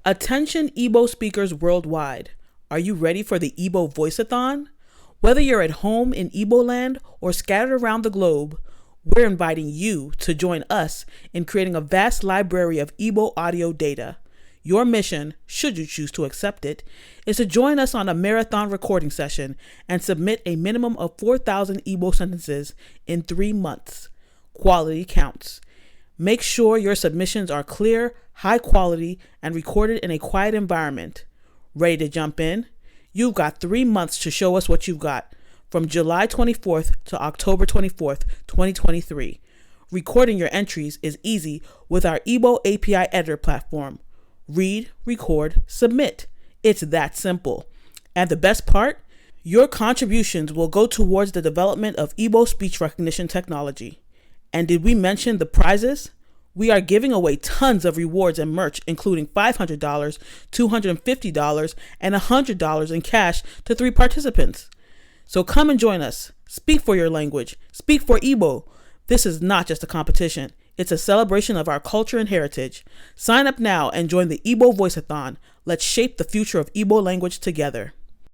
Attention Igbo speakers worldwide. Are you ready for the Igbo Voice-athon? Whether you're at home in Igbo land or scattered around the globe, we're inviting you to join us in creating a vast library of Igbo audio data. Your mission, should you choose to accept it, is to join us on a marathon recording session and submit a minimum of 4,000 Igbo sentences in 3 months. Quality counts. Make sure your submissions are clear, high quality, and recorded in a quiet environment. Ready to jump in? You've got 3 months to show us what you've got, from July 24th to October 24th, 2023. Recording your entries is easy with our Igbo API editor platform. Read, record, submit. It's that simple. And the best part? Your contributions will go towards the development of Igbo speech recognition technology. And did we mention the prizes? We are giving away tons of rewards and merch, including $500, $250, and $100 in cash to 3 participants. So come and join us. Speak for your language. Speak for Igbo. This is not just a competition. It's a celebration of our culture and heritage. Sign up now and join the Igbo Voice-athon. Let's shape the future of Igbo language together.